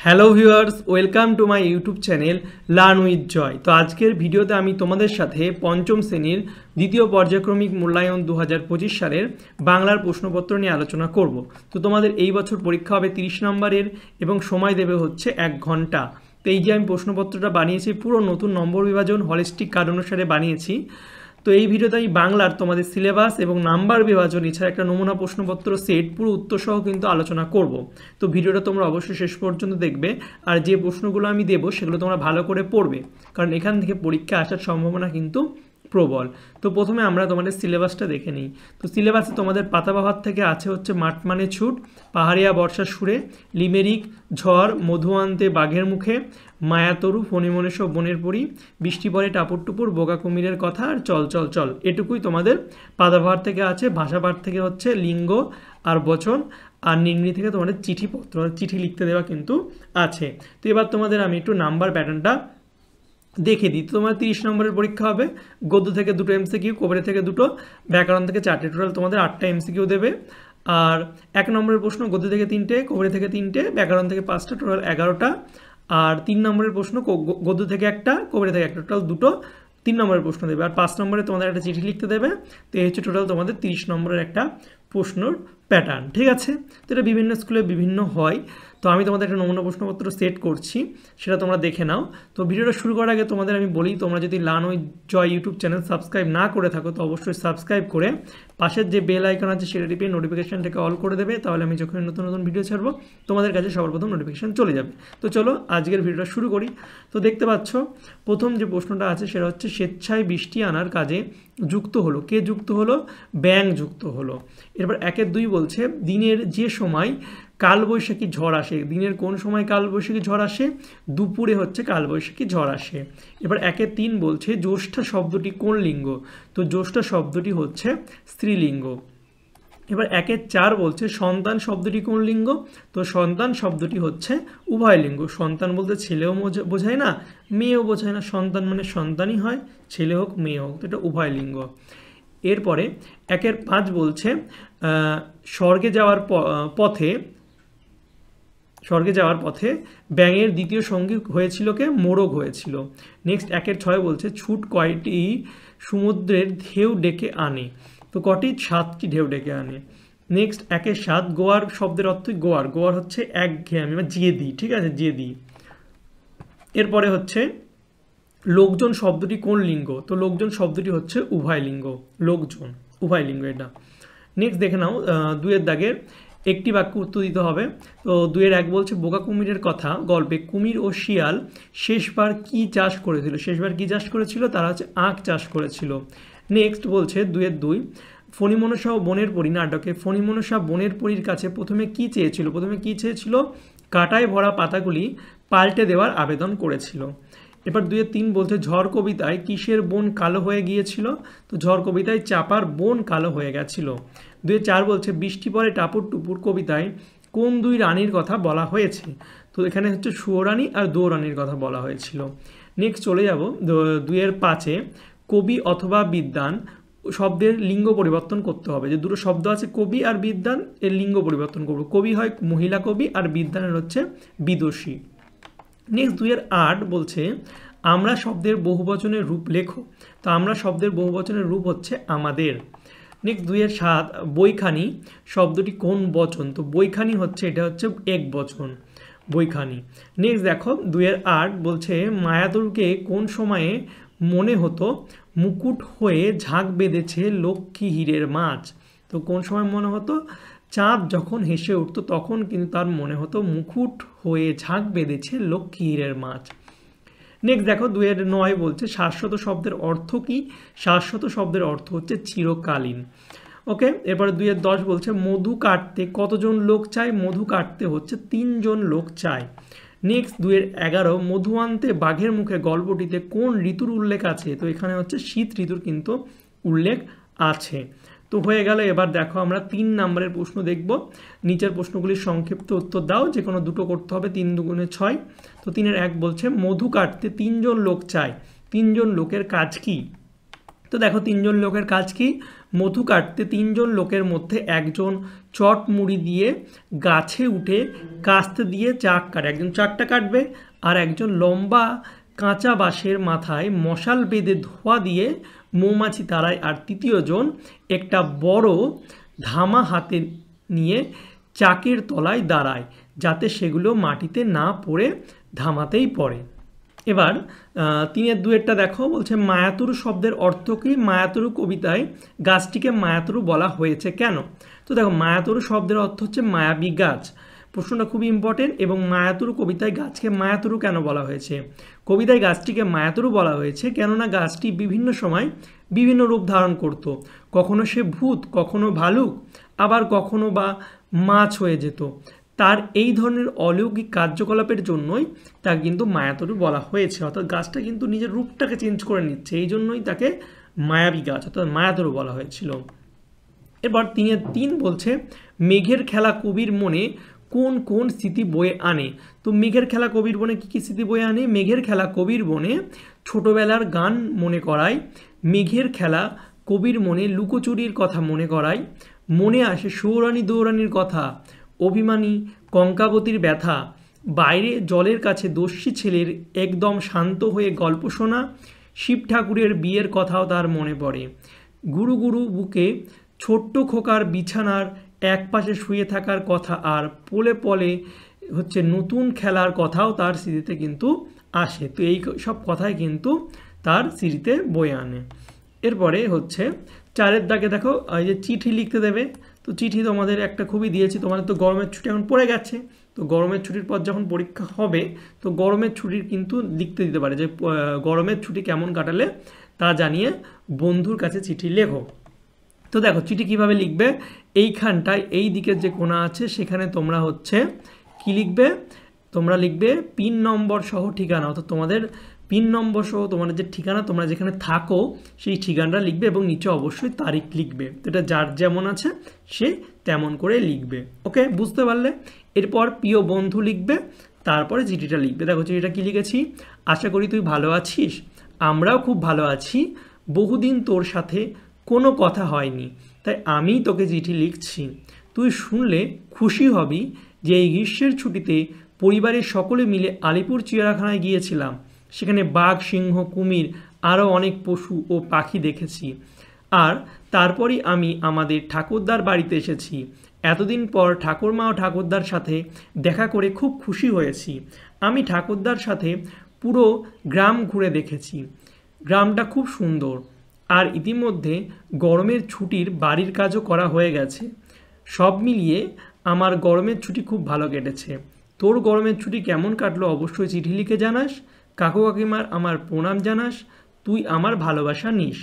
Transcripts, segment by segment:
Hello viewers, welcome to my YouTube channel learn with Joy. তো আজকের ভিডিওতে আমি তোমাদের সাথে পঞ্চম শ্রেণীর দ্বিতীয় পর্যায়ক্রমিক মূল্যায়ন 2025 সালের বাংলার প্রশ্নপত্র নিয়ে আলোচনা করব। তো তোমাদের এই বছর পরীক্ষা হবে 30 নম্বরের এবং সময় দেবে হচ্ছে 1 ঘন্টা। তো এই যে আমি প্রশ্নপত্রটা বানিয়েছি পুরো নতুন নম্বর বিভাজন হলিস্টিক কার্ড অনুসারে বানিয়েছি। তো এই ভিডিওতে আমি বাংলার তোমাদের সিলেবাস এবং নাম্বার বিভাজন এছাড়া একটা নমুনা প্রশ্নপত্র সেট পুরো উত্তরসহ কিন্তু আলোচনা করব। তো ভিডিওটা তোমরা অবশ্যই শেষ পর্যন্ত দেখবে, আর যে প্রশ্নগুলো আমি দেবো সেগুলো তোমরা ভালো করে পড়বে, কারণ এখান থেকে পরীক্ষা আসার সম্ভাবনা কিন্তু প্রবল। তো প্রথমে আমরা তোমাদের সিলেবাসটা দেখে নিই। তো সিলেবাসে তোমাদের পাতাবাহার থেকে আছে হচ্ছে মাঠ মানে ছুট, পাহাড়িয়া বর্ষার সুরে, লিমেরিক, ঝড়, মধু আনতে বাঘের মুখে, মায়াতরু, ফণিমনেশ বনের পরি, বৃষ্টি পড়ে টাপুর টুপুর, বোকা কুমিরের কথা, আর চল চল চল। এটুকুই তোমাদের পাতাবাহার থেকে আছে। ভাষাপাঠ থেকে হচ্ছে লিঙ্গ আর বচন, আর নির্ণী থেকে তোমাদের চিঠিপত্র, চিঠি লিখতে দেওয়া কিন্তু আছে। তো এবার তোমাদের আমি একটু নাম্বার প্যাটার্নটা দেখে দিই। তোমার 30 নম্বরের পরীক্ষা হবে। গদ্য থেকে 2টো এমসিকিউ, কবিতা থেকে 2টো, ব্যাকরণ থেকে 4টে, টোটাল তোমাদের 8টা এমসিকিউ দেবে। আর 1 নম্বরের প্রশ্ন গদ্য থেকে 3টে, কবিতা থেকে 3টে, ব্যাকরণ থেকে 5টা, টোটাল 11টা। আর 3 নম্বরের প্রশ্ন গদ্য থেকে 1টা, কবিতা থেকে 1টা, টোটাল 2টো 3 নম্বরের প্রশ্ন দেবে। আর 5 নম্বরে তোমাদের একটা চিঠি লিখতে দেবে। তো এই হচ্ছে টোটাল তোমাদের 30 নম্বরের একটা প্রশ্নর প্যাটার্ন, ঠিক আছে। তো এটা বিভিন্ন স্কুলে বিভিন্ন হয়। তো আমি তোমাদের একটা নমুনা প্রশ্নপত্র সেট করছি, সেটা তোমরা দেখে নাও। তো ভিডিওটা শুরু করার আগে তোমাদের আমি বলি, তোমরা যদি learn with Joy YouTube channel subscribe না করে থাকো তো অবশ্যই সাবস্ক্রাইব করে পাশের যে বেল আইকন আছে সেটা টিপে নোটিফিকেশনটাকে অল করে দেবে, তাহলে আমি যখন নতুন নতুন ভিডিও ছাড়বো তোমাদের কাছে সবার প্রথম নোটিফিকেশন চলে যাবে। তো চলো আজকের ভিডিওটা শুরু করি। তো দেখতে পাচ্ছ প্রথম যে প্রশ্নটা আছে সেটা হচ্ছে স্বেচ্ছায় বৃষ্টি আনার কাজে যুক্ত হলো, কে যুক্ত হলো? ব্যাঙ যুক্ত হলো। এরপর 1-2 বলছে দিনের যে সময় কালবৈশাখী ঝড় আসে, দিনের কোন সময় কালবৈশাখী ঝড় আসে? দুপুরে হচ্ছে কালবৈশাখী ঝড় আসে। এবার 1-3 বলছে জ্যৈষ্ঠা শব্দটি কোন লিঙ্গ? তো জ্যৈষ্ঠা শব্দটি হচ্ছে স্ত্রীলিঙ্গ। এবার 1-4 বলছে সন্তান শব্দটি কোন লিঙ্গ? তো সন্তান শব্দটি হচ্ছে উভয় লিঙ্গ। সন্তান বলতে ছেলেও বোঝায় না, মেয়েও বোঝায় না, সন্তান মানে সন্তানই হয়, ছেলে হোক মেয়ে হোক, তো এটা উভয় লিঙ্গ। এরপরে 1-5 বলছে স্বর্গে যাওয়ার পথে ব্যাঙের দ্বিতীয় সঙ্গী হয়েছিল কে? মোরগ হয়েছিল। নেক্সট 1-6 বলছে ছুট কয়টি সমুদ্রের ঢেউ ডেকে আনে? তো কটি? 7টি ঢেউ ডেকে আনে। নেক্সট 1-7 গোয়ার শব্দের অর্থ গোয়ার, গোয়ার হচ্ছে একঘেয়েমি বা জেদি, ঠিক আছে, জেদি। এরপরে হচ্ছে লোকজন শব্দটি কোন লিঙ্গ? তো লোকজন শব্দটি হচ্ছে উভয় লিঙ্গ, লোকজন উভয় লিঙ্গ এটা। নেক্সট দেখে নাও 2-এর দাগের একটি বাক্য উত্তর দিতে হবে। তো 2-1 বলছে বোকা কুমিরের কথা গল্পে কুমির ও শিয়াল শেষবার কি চাষ করেছিল? শেষবার কি চাষ করেছিল? তারা হচ্ছে আখ চাষ করেছিল। নেক্সট বলছে 2-2 ফণিমনসা ও বনের পরী নাটকে ফণিমনসা বনের পরীর কাছে প্রথমে কি চেয়েছিল? প্রথমে কি চেয়েছিল? কাঁটায় ভরা পাতাগুলি পাল্টে দেওয়ার আবেদন করেছিল। এবার 2-3 বলছে ঝড় কবিতায় কিসের বন কালো হয়ে গিয়েছিল? তো ঝড় কবিতায় চাপার বন কালো হয়ে গেছিল। 2-4 বলছে বৃষ্টি পড়ে টাপুর টুপুর কবিতায় কোন 2 রানীর কথা বলা হয়েছে? তো এখানে হচ্ছে সুয়োরানী আর দৌরানীর কথা বলা হয়েছিল। নেক্সট চলে যাব 2-5 কবি অথবা বিদ্বান শব্দের লিঙ্গ পরিবর্তন করতে হবে। যে দুটো শব্দ আছে কবি আর বিদ্বান, এর লিঙ্গ পরিবর্তন করব। কবি হয় মহিলা কবি আর বিদ্বানের হচ্ছে বিদুষী। নেক্সট 2-8 বলছে আমরা শব্দের বহুবচনের রূপ লেখো। তো আমরা শব্দের বহুবচনের রূপ হচ্ছে আমাদের। নেক্সট 2-7 বইখানি শব্দটি কোন বচন? তো বইখানি হচ্ছে এটা হচ্ছে এক বচন, বইখানি। নেক্সট দেখো 2-8 বলছে মায়াতুরকে কোন সময়ে মনে হতো মুকুট হয়ে ঝাঁক বেঁধেছে লক্ষ্মী হীরের মাছ? তো কোন সময় মনে হতো? চাঁদ যখন হেসে উঠতো তখন কিন্তু তার মনে হতো মুকুট হয়ে ঝাঁক বেঁধেছে লক্ষ্মী হীরের মাছ। নেক্সট দেখো 2-9 বলছে শাশ্বত শব্দের অর্থ কি? শাশ্বত শব্দের অর্থ হচ্ছে চিরকালীন। ওকে, এরপরে 2-10 বলছে মধু কাটতে কতজন লোক চায়? মধু কাটতে হচ্ছে 3 জন লোক চায়। নেক্সট 2-11 মধু আনতে বাঘের মুখে গল্পটিতে কোন ঋতুর উল্লেখ আছে? তো এখানে হচ্ছে শীত ঋতুর কিন্তু উল্লেখ আছে। তো হয়ে গেল। এবার দেখো আমরা 3 নম্বরের প্রশ্ন দেখব। নিচের প্রশ্নগুলির সংক্ষিপ্ত উত্তর দাও, যে কোনো দুটো করতে হবে। 3-2 6। তো 3-1 বলছে মধু কাটতে 3 জন লোক চায়, 3 জন লোকের কাজ কি? তো দেখো 3 জন লোকের কাজ কি, মধু কাটতে 3 জন লোকের মধ্যে একজন চট মুড়ি দিয়ে গাছে উঠে কাস্তে দিয়ে চাক কাটে, একজন চাকটা কাটবে, আর একজন লম্বা কাঁচা বাঁশের মাথায় মশাল বেঁধে ধোঁয়া দিয়ে মৌমাছি তাড়ায়, আর তৃতীয় জন একটা বড় ধামা হাতে নিয়ে চাকের তলায় দাঁড়ায় যাতে সেগুলো মাটিতে না পড়ে ধামাতেই পড়ে। এবার 3-2 দেখো, বলছে মায়াতুরু শব্দের অর্থ কি? মায়াতুরু কবিতায় গাছটিকে মায়াতুরু বলা হয়েছে কেন? তো দেখো, মায়াতুরু শব্দের অর্থ হচ্ছে মায়াবী গাছ। প্রশ্নটা খুবই ইম্পর্টেন্ট। এবং মায়াতুরু কবিতায় গাছকে মায়াতুরু কেন বলা হয়েছে? কবিতায় গাছটিকে মায়াতুরু বলা হয়েছে কেননা গাছটি বিভিন্ন সময় বিভিন্ন রূপ ধারণ করত। কখনো সে ভূত, কখনো ভালুক, আবার কখনো বা মাছ হয়ে যেত। তার এই ধরনের অলৌকিক কার্যকলাপের জন্যই তাকে কিন্তু মায়াতুরু বলা হয়েছে। অর্থাৎ গাছটা কিন্তু নিজের রূপটাকে চেঞ্জ করে নিচ্ছে, এই জন্যই তাকে মায়াবী গাছ অর্থাৎ মায়াতুরু বলা হয়েছিল। এবার 3 বলছে মেঘের খেলা কবির মনে কোন কোন স্মৃতি বয়ে আনে? তো মেঘের খেলা কবির বনে কী কী স্মৃতি বয়ে আনে? মেঘের খেলা কবির বনে ছোটবেলার গান মনে করায়, মেঘের খেলা কবির মনে লুকোচুরির কথা মনে করায়, মনে আসে সৌরানী দৌরানির কথা, অভিমানী কঙ্কাবতীর ব্যথা, বাইরে জলের কাছে দস্যি ছেলের একদম শান্ত হয়ে গল্প শোনা, শিব ঠাকুরের বিয়ের কথাও তার মনে পড়ে, গুরু গুরু বুকে ছোট্ট খোকার বিছানার এক পাশে শুয়ে থাকার কথা, আর পলে পলে হচ্ছে নতুন খেলার কথাও তার স্মৃতিতে কিন্তু আসে। তো এই সব কথাই কিন্তু তার স্মৃতিতে বয়ে আনে। এরপরে হচ্ছে 4 দাগে দেখো, এই যে চিঠি লিখতে দেবে। তো চিঠি তোমাদের একটা খুবই দিয়েছি, তোমাদের তো গরমের ছুটি এখন পড়ে গেছে। তো গরমের ছুটির পর যখন পরীক্ষা হবে, তো গরমের ছুটির কিন্তু লিখতে দিতে পারে যে গরমের ছুটি কেমন কাটালে তা জানিয়ে বন্ধুর কাছে চিঠি লেখো। তো দেখো চিঠি কিভাবে লিখবে, এইখানটায় এই দিকের যে কোণা আছে সেখানে তোমরা হচ্ছে কি লিখবে, তোমরা লিখবে পিন নম্বর সহ ঠিকানা। অর্থাৎ তোমাদের পিন নম্বর সহ তোমাদের যে ঠিকানা, তোমরা যেখানে থাকো সেই ঠিকানাটা লিখবে এবং নিচে অবশ্যই তারিখ লিখবে। তো এটা যার যেমন আছে সে তেমন করে লিখবে। ওকে, বুঝতে পারলে? এরপর প্রিয় বন্ধু লিখবে, তারপরে চিঠিটা লিখবে। দেখো চিঠিটা কি লিখেছি, আশা করি তুই ভালো আছিস, আমরাও খুব ভালো আছি, বহুদিন তোর সাথে কোনো কথা হয়নি, তাই আমি তোকে চিঠি লিখছি। তুই শুনলে খুশি হবি যে এই গ্রীষ্মের ছুটিতে পরিবারের সকলে মিলে আলিপুর চিড়িয়াখানায় গিয়েছিলাম। সেখানে বাঘ, সিংহ, কুমির আরও অনেক পশু ও পাখি দেখেছি। আর তারপরই আমি আমাদের ঠাকুরদার বাড়িতে এসেছি। এতদিন পর ঠাকুরমা ও ঠাকুরদার সাথে দেখা করে খুব খুশি হয়েছি। আমি ঠাকুরদার সাথে পুরো গ্রাম ঘুরে দেখেছি। গ্রামটা খুব সুন্দর। আর ইতিমধ্যে গরমের ছুটির বাড়ির কাজও করা হয়ে গেছে। সব মিলিয়ে আমার গরমের ছুটি খুব ভালো কেটেছে। তোর গরমের ছুটি কেমন কাটলো অবশ্যই চিঠি লিখে জানাস। কাকু কাকিমার আমার প্রণাম জানাস। তুই আমার ভালোবাসা নিস।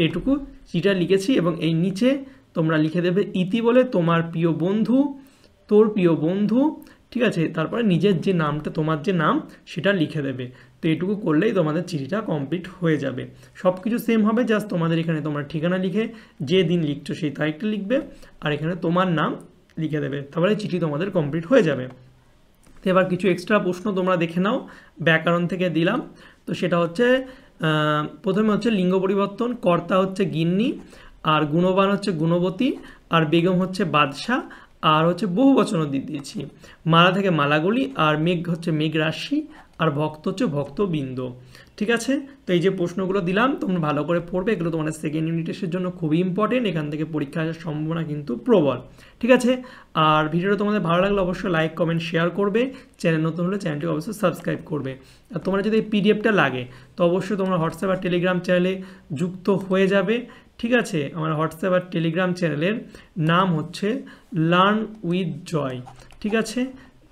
এটুকু চিঠিটা লিখেছি এবং এই নিচে তোমরা লিখে দেবে ইতি বলে তোমার প্রিয় বন্ধু, তোর প্রিয় বন্ধু, ঠিক আছে? তারপরে নিজের যে নামটা, তোমার যে নাম সেটা লিখে দেবে। তো এটুকু করলেই তোমাদের চিঠিটা কমপ্লিট হয়ে যাবে। সব কিছু সেম হবে, জাস্ট তোমাদের এখানে তোমার ঠিকানা লিখে যে দিন লিখছো সেই তারিখটা লিখবে, আর এখানে তোমার নাম লিখে দেবে। তারপরে চিঠি তোমাদের কমপ্লিট হয়ে যাবে। তো এবার কিছু এক্সট্রা প্রশ্ন তোমরা দেখে নাও, ব্যাকরণ থেকে দিলাম। তো সেটা হচ্ছে প্রথমে হচ্ছে লিঙ্গ পরিবর্তন, কর্তা হচ্ছে গিন্নি, আর গুণবান হচ্ছে গুণবতী, আর বেগম হচ্ছে বাদশাহ, আর হচ্ছে বহু বচনও দিয়ে দিয়েছি। মালা থেকে মালাগুলি, আর মেঘ হচ্ছে মেঘ রাশি, আর ভক্ত হচ্ছে ভক্তবৃন্দ। ঠিক আছে? তো এই যে প্রশ্নগুলো দিলাম তোমরা ভালো করে পড়বে, এগুলো তোমাদের সেকেন্ড ইউনিট টেস্টের জন্য খুবই ইম্পর্টেন্ট। এখান থেকে পরীক্ষা আসার সম্ভাবনা কিন্তু প্রবল। ঠিক আছে? আর ভিডিওটা তোমাদের ভালো লাগলে অবশ্যই লাইক, কমেন্ট, শেয়ার করবে। চ্যানেল নতুন হলে চ্যানেলটি অবশ্যই সাবস্ক্রাইব করবে। আর তোমরা যদি এই পিডিএফটা লাগে তো অবশ্যই তোমরা হোয়াটসঅ্যাপ আর টেলিগ্রাম চ্যানেলে যুক্ত হয়ে যাবে। ঠিক আছে? আমার হোয়াটসঅ্যাপ আর টেলিগ্রাম চ্যানেলের নাম হচ্ছে লার্ন উইথ জয়। ঠিক আছে?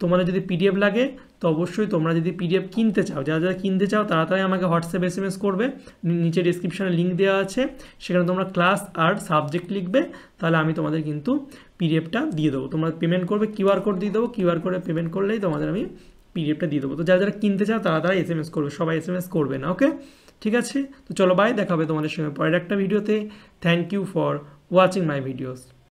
তোমাদের যদি পিডিএফ লাগে তো অবশ্যই তোমরা যদি পিডিএফ কিনতে চাও, যারা যারা কিনতে চাও তাড়াতাড়ি আমাকে হোয়াটসঅ্যাপ SMS করবে। নিচে ডিসক্রিপশানে লিঙ্ক দেওয়া আছে, সেখানে তোমরা ক্লাস আর সাবজেক্ট লিখবে, তাহলে আমি তোমাদের কিন্তু পিডিএফটা দিয়ে দেবো। তোমরা পেমেন্ট করবে, QR কোড দিয়ে দেবো, QR কোডে পেমেন্ট করলেই তোমাদের আমি পিডিএফটা দিয়ে দেবো। তো যারা যারা কিনতে চাও তাড়াতাড়ি SMS করবে, সবাই SMS করবে না। ওকে, ঠিক আছে? তো চলো বাই, দেখা হবে তোমাদের সঙ্গে পরের একটা ভিডিওতে। Thank you for watching my videos.